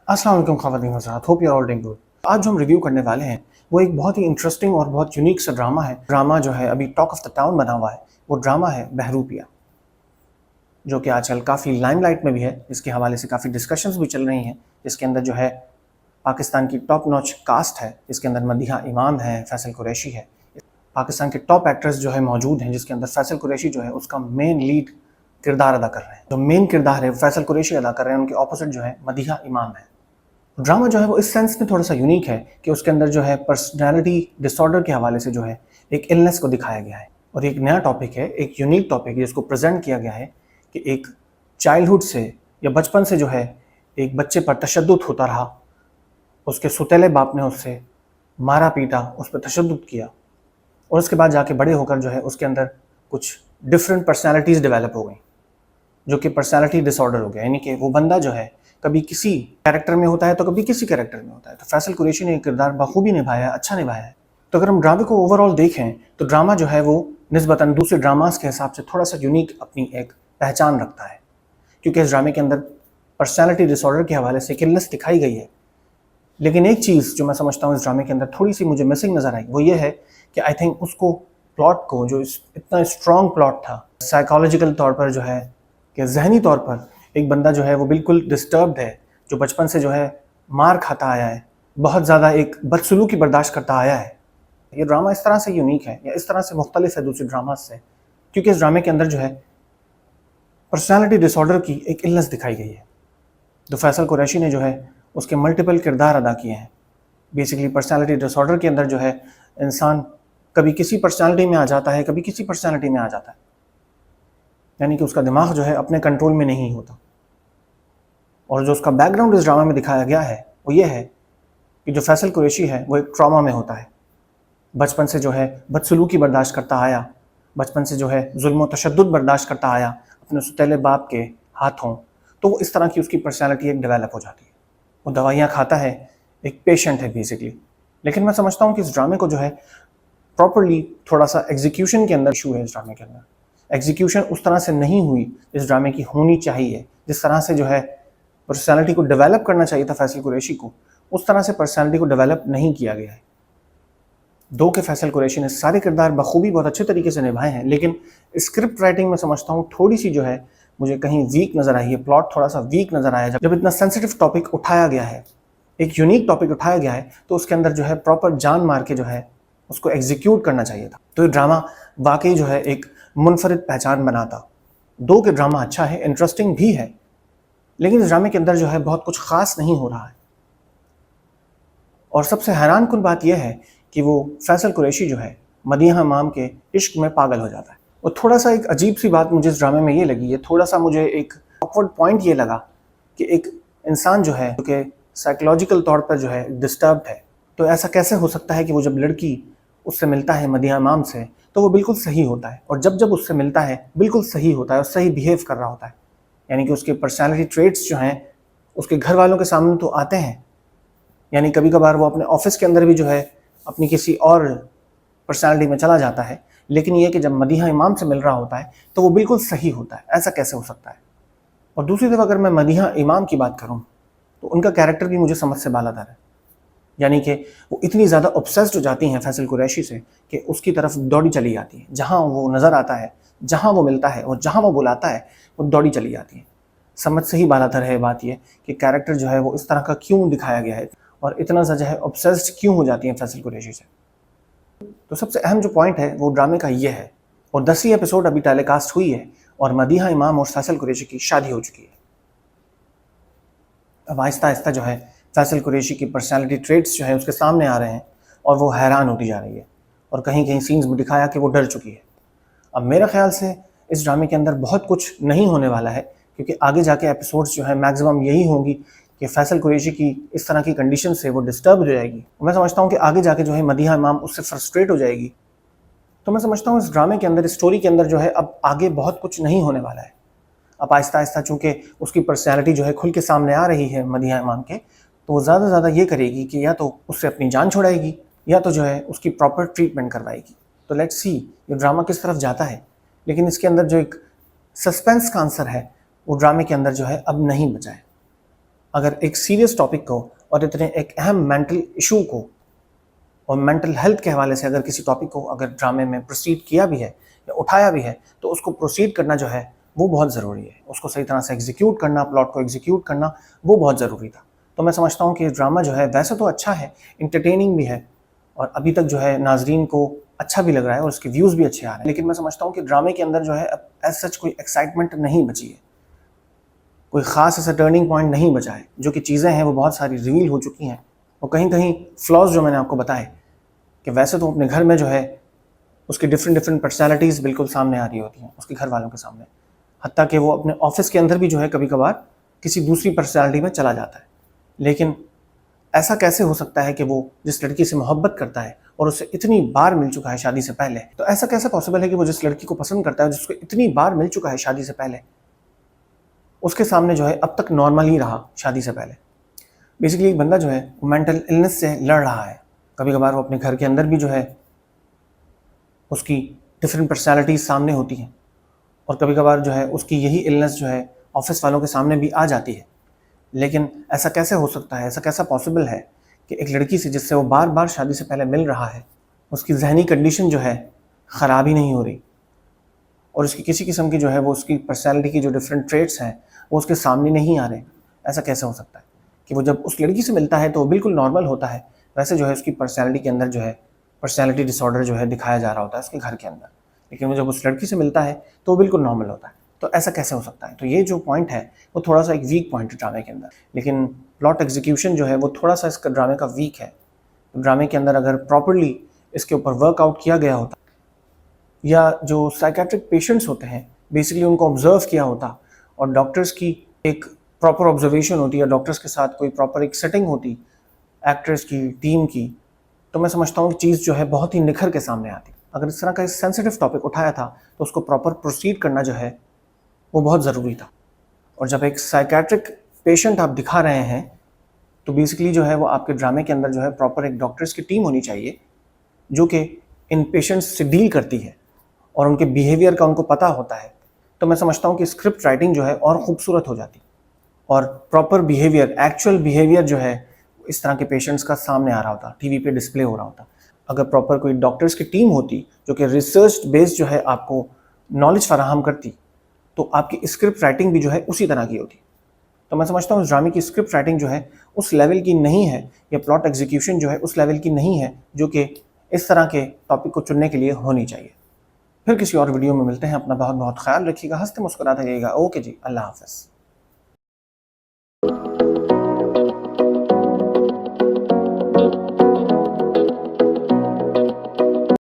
अस्सलाम वालेकुम ख़वातीन हज़रात, hope you are all doing good. आज जो हम रिव्यू करने वाले हैं वो एक बहुत ही इंटरेस्टिंग और बहुत यूनिक सा ड्रामा है। ड्रामा जो है अभी टॉक ऑफ द टाउन बना हुआ है, वो ड्रामा है बहरूपिया, जो कि आजकल काफ़ी लाइमलाइट में भी है, जिसके हवाले से काफ़ी डिस्कशंस भी चल रही हैं। जिसके अंदर जो है पाकिस्तान की टॉप नॉच कास्ट है, जिसके अंदर मदीहा इमाम है, फैसल कुरैशी है, पाकिस्तान के टॉप एक्टर्स जो है मौजूद हैं, जिसके अंदर फैसल कुरैशी जो है उसका मेन लीड किरदार अदा कर रहे हैं। जो मेन किरदार है फैसल कुरैशी अदा कर रहे हैं, उनके ऑपोजिट जो है मदीहा इमाम है। ड्रामा जो है वो इस सेंस में थोड़ा सा यूनिक है कि उसके अंदर जो है पर्सनैलिटी डिसऑर्डर के हवाले से जो है एक इलनेस को दिखाया गया है, और एक नया टॉपिक है, एक यूनिक टॉपिक है जिसको प्रेजेंट किया गया है कि एक चाइल्डहुड से या बचपन से जो है एक बच्चे पर तशद्दुद होता रहा, उसके सुतेले बाप ने उससे मारा पीटा, उस पर तशद्दुद किया, और उसके बाद जाके बड़े होकर जो है उसके अंदर कुछ डिफरेंट पर्सनैलिटीज़ डेवलप हो गई, जो कि पर्सनैलिटी डिसऑर्डर हो गया। यानी कि वो बंदा जो है कभी किसी कैरेक्टर में होता है तो कभी किसी कैरेक्टर में होता है। तो फैसल कुरैशी ने किरदार बखूबी निभाया, अच्छा निभाया है। तो अगर हम ड्रामे को ओवरऑल देखें तो ड्रामा जो है वो निस्बतन दूसरे ड्रामास के हिसाब से थोड़ा सा यूनिक अपनी एक पहचान रखता है, क्योंकि इस ड्रामे के अंदर पर्सनैलिटी डिसऑर्डर के हवाले से किलनेस दिखाई गई है। लेकिन एक चीज़ जो मैं समझता हूँ इस ड्रामे के अंदर थोड़ी सी मुझे मिसिंग नज़र आई, वो ये है कि आई थिंक उसको प्लॉट को, जो इतना स्ट्रॉन्ग प्लॉट था साइकोलॉजिकल तौर पर, जो है कि जहनी तौर पर एक बंदा जो है वो बिल्कुल डिस्टर्ब्ड है, जो बचपन से जो है मार खाता आया है, बहुत ज़्यादा एक बदसलूकी बर्दाश्त करता आया है। ये ड्रामा इस तरह से यूनिक है या इस तरह से मुख्तलिफ है दूसरे ड्रामास से, क्योंकि इस ड्रामे के अंदर जो है पर्सनैलिटी डिसऑर्डर की एक इलनेस दिखाई गई है। तो फैसल कुरैशी ने जो है उसके मल्टीपल किरदार अदा किए हैं। बेसिकली पर्सनैलिटी डिसऑर्डर के अंदर जो है इंसान कभी किसी पर्सनैलिटी में आ जाता है, कभी किसी पर्सनैलिटी में आ जाता है, यानी कि उसका दिमाग जो है अपने कंट्रोल में नहीं होता। और जो उसका बैकग्राउंड इस ड्रामा में दिखाया गया है वो ये है कि जो फैसल कुरैशी है वो एक ट्रॉमा में होता है, बचपन से जो है बदसलूकी बर्दाश्त करता आया, बचपन से जो है जुल्म व तशद्दुद बर्दाश्त करता आया अपने सुतेले बाप के हाथों। तो वो इस तरह की उसकी पर्सनैलिटी एक डेवलप हो जाती है, वो दवाइयाँ खाता है, एक पेशेंट है बेसिकली। लेकिन मैं समझता हूँ कि इस ड्रामे को जो है प्रॉपरली थोड़ा सा एग्जीक्यूशन के अंदर इशू है। इस ड्रामे के अंदर एग्जीक्यूशन उस तरह से नहीं हुई इस ड्रामे की होनी चाहिए, जिस तरह से जो है पर्सनैलिटी को डेवलप करना चाहिए था फैसल कुरैशी को, उस तरह से पर्सनैलिटी को डेवलप नहीं किया गया है। दो के फैसल कुरैशी ने सारे किरदार बखूबी बहुत अच्छे तरीके से निभाए हैं, लेकिन स्क्रिप्ट राइटिंग में समझता हूँ थोड़ी सी जो है मुझे कहीं वीक नज़र आई है, प्लॉट थोड़ा सा वीक नज़र आया। जब इतना सेंसिटिव टॉपिक उठाया गया है, एक यूनिक टॉपिक उठाया गया है, तो उसके अंदर जो है प्रॉपर जान मार के जो है उसको एग्जीक्यूट करना चाहिए था। तो ये ड्रामा वाकई जो है एक मुनफरिद पहचान बनाता। दो के ड्रामा अच्छा है, इंटरेस्टिंग भी है, लेकिन इस ड्रामे के अंदर जो है बहुत कुछ ख़ास नहीं हो रहा है। और सबसे हैरान कुन बात यह है कि वो फैसल कुरैशी जो है मदीहा इमाम के इश्क में पागल हो जाता है। और थोड़ा सा एक अजीब सी बात मुझे इस ड्रामे में ये लगी है, थोड़ा सा मुझे एक ऑकवर्ड पॉइंट ये लगा कि एक इंसान जो है, जो कि साइकोलॉजिकल तौर पर जो है डिस्टर्ब्ड है, तो ऐसा कैसे हो सकता है कि वो जब लड़की उससे मिलता है मदीहा इमाम से तो वो बिल्कुल सही होता है, और जब जब उससे मिलता है बिल्कुल सही होता है और सही बिहेव कर रहा होता है। यानी कि उसके पर्सनैलिटी ट्रेट्स जो हैं उसके घर वालों के सामने तो आते हैं, यानी कभी कभार वो अपने ऑफिस के अंदर भी जो है अपनी किसी और पर्सनैलिटी में चला जाता है, लेकिन ये कि जब मदीहा इमाम से मिल रहा होता है तो वो बिल्कुल सही होता है। ऐसा कैसे हो सकता है? और दूसरी तरफ अगर मैं मदीहा इमाम की बात करूँ तो उनका कैरेक्टर भी मुझे समझ से बालातर है। यानी कि वो इतनी ज़्यादा ऑब्सेस्ड हो जाती हैं फैसल कुरैशी से कि उसकी तरफ दौड़ी चली जाती है, जहाँ वो नज़र आता है, जहाँ वो मिलता है और जहाँ वो बुलाता है वो दौड़ी चली जाती है। समझ से ही बालातर है बात ये कि कैरेक्टर जो है वो इस तरह का क्यों दिखाया गया है और इतना सा जो है ऑब्सेस्ड क्यों हो जाती हैं फैसल कुरैशी से। तो सबसे अहम जो पॉइंट है वो ड्रामे का ये है, और 10वीं एपिसोड अभी टेलीकास्ट हुई है और मदीहा इमाम और फैसल कुरैशी की शादी हो चुकी है। अब आहिस्ता आहिस्ता जो है फैसल कुरैशी की पर्सनैलिटी ट्रेट्स जो है उसके सामने आ रहे हैं और वो हैरान होती जा रही है, और कहीं कहीं सीन्स में दिखाया कि वो डर चुकी है। अब मेरा ख्याल से इस ड्रामे के अंदर बहुत कुछ नहीं होने वाला है, क्योंकि आगे जाके एपिसोड्स जो है मैक्सिमम यही होंगी कि फैसल कुरैशी की इस तरह की कंडीशन से वो डिस्टर्ब हो जाएगी। मैं समझता हूँ कि आगे जाके जो है मदीहा इमाम उससे फ्रस्ट्रेट हो जाएगी। तो मैं समझता हूँ इस ड्रामे के अंदर, इस स्टोरी के अंदर जो है अब आगे बहुत कुछ नहीं होने वाला है। अब आहिस्ता आहिस्ता चूँकि उसकी पर्सनैलिटी जो है खुल के सामने आ रही है मदीहा इमाम के, तो वो ज़्यादा से ज़्यादा ये करेगी कि या तो उससे अपनी जान छुड़ाएगी या तो जो है उसकी प्रॉपर ट्रीटमेंट करवाएगी। तो लेट्स सी ये ड्रामा किस तरफ जाता है। लेकिन इसके अंदर जो एक सस्पेंस का आंसर है वो ड्रामे के अंदर जो है अब नहीं बचा है। अगर एक सीरियस टॉपिक को और इतने एक अहम मेंटल इशू को और मेंटल हेल्थ के हवाले से अगर किसी टॉपिक को अगर ड्रामे में प्रोसीड किया भी है या उठाया भी है, तो उसको प्रोसीड करना जो है वो बहुत ज़रूरी है। उसको सही तरह से एग्जीक्यूट करना, प्लॉट को एग्जीक्यूट करना, वो बहुत ज़रूरी था। तो मैं समझता हूँ कि ड्रामा जो है वैसे तो अच्छा है, इंटरटेनिंग भी है और अभी तक जो है नाजरीन को अच्छा भी लग रहा है और उसके व्यूज़ भी अच्छे आ रहे हैं। लेकिन मैं समझता हूँ कि ड्रामे के अंदर जो है अब एज सच कोई एक्साइटमेंट नहीं बची है, कोई ख़ास ऐसा टर्निंग पॉइंट नहीं बचा है। जो कि चीज़ें हैं वो बहुत सारी रिवील हो चुकी हैं और कहीं कहीं फ्लॉज जो मैंने आपको बताए कि वैसे तो अपने घर में जो है उसकी डिफरेंट पर्सनैलिटीज़ बिल्कुल सामने आ रही होती हैं उसके घर वालों के सामने, हत्ता कि वो अपने ऑफिस के अंदर भी जो है कभी कभार किसी दूसरी पर्सनैलिटी में चला जाता है। लेकिन ऐसा कैसे हो सकता है कि वो जिस लड़की से मोहब्बत करता है और उससे इतनी बार मिल चुका है शादी से पहले, तो ऐसा कैसे पॉसिबल है कि वो जिस लड़की को पसंद करता है जिसको इतनी बार मिल चुका है शादी से पहले, उसके सामने जो है अब तक नॉर्मल ही रहा शादी से पहले। बेसिकली एक बंदा जो है वो मेंटल इलनेस से लड़ रहा है। कभी कभार वो अपने घर के अंदर भी जो है उसकी डिफरेंट पर्सनैलिटीज़ सामने होती हैं और कभी कभार जो है उसकी यही इलनेस जो है ऑफिस वालों के सामने भी आ जाती है। लेकिन ऐसा कैसे हो सकता है, ऐसा कैसा पॉसिबल है कि एक लड़की से जिससे वो बार बार शादी से पहले मिल रहा है, उसकी जहनी कंडीशन जो है ख़राब ही नहीं हो रही और उसकी किसी किस्म की जो है वो उसकी पर्सनैलिटी की जो डिफरेंट ट्रेट्स हैं वो उसके सामने नहीं आ रहे। ऐसा कैसे हो सकता है कि वो जब उस लड़की से मिलता है तो वो बिल्कुल नॉर्मल होता है, वैसे जो है उसकी पर्सनैलिटी के अंदर जो है पर्सनैलिटी डिसऑर्डर जो है दिखाया जा रहा होता है उसके घर के अंदर। लेकिन वो जब उस लड़की से मिलता है तो वो बिल्कुल नॉर्मल होता है। तो ऐसा कैसे हो सकता है? तो ये जो पॉइंट है वो थोड़ा सा एक वीक पॉइंट है ड्रामे के अंदर। लेकिन प्लॉट एग्जीक्यूशन जो है वो थोड़ा सा इसका ड्रामे का वीक है। तो ड्रामे के अंदर अगर प्रॉपरली इसके ऊपर वर्कआउट किया गया होता या जो साइकेट्रिक पेशेंट्स होते हैं बेसिकली उनको ऑब्जर्व किया होता और डॉक्टर्स की एक प्रॉपर ऑब्जर्वेशन होती है, डॉक्टर्स के साथ कोई प्रॉपर एक सेटिंग होती एक्टर्स की, टीम की, तो मैं समझता हूँ कि चीज़ जो है बहुत ही निखर के सामने आती। अगर इस तरह का सेंसिटिव टॉपिक उठाया था तो उसको प्रॉपर प्रोसीड करना जो है वो बहुत ज़रूरी था। और जब एक साइकेट्रिक पेशेंट आप दिखा रहे हैं तो बेसिकली जो है वो आपके ड्रामे के अंदर जो है प्रॉपर एक डॉक्टर्स की टीम होनी चाहिए जो कि इन पेशेंट्स से डील करती है और उनके बिहेवियर का उनको पता होता है। तो मैं समझता हूँ कि स्क्रिप्ट राइटिंग जो है और ख़ूबसूरत हो जाती और प्रॉपर बिहेवियर, एक्चुअल बिहेवियर जो है इस तरह के पेशेंट्स का सामने आ रहा होता, टीवी पे डिस्प्ले हो रहा होता। अगर प्रॉपर कोई डॉक्टर्स की टीम होती जो कि रिसर्च बेस्ड जो है आपको नॉलेज फराहम करती, तो आपकी स्क्रिप्ट राइटिंग भी जो है उसी तरह की होती। तो मैं समझता हूँ इस ड्रामे की स्क्रिप्ट राइटिंग जो है उस लेवल की नहीं है या प्लॉट एग्जीक्यूशन जो है उस लेवल की नहीं है जो कि इस तरह के टॉपिक को चुनने के लिए होनी चाहिए। फिर किसी और वीडियो में मिलते हैं। अपना बहुत बहुत ख्याल रखिएगा, हंसते मुस्कुराते रहिएगा। ओके जी, अल्लाह हाफ़िज़।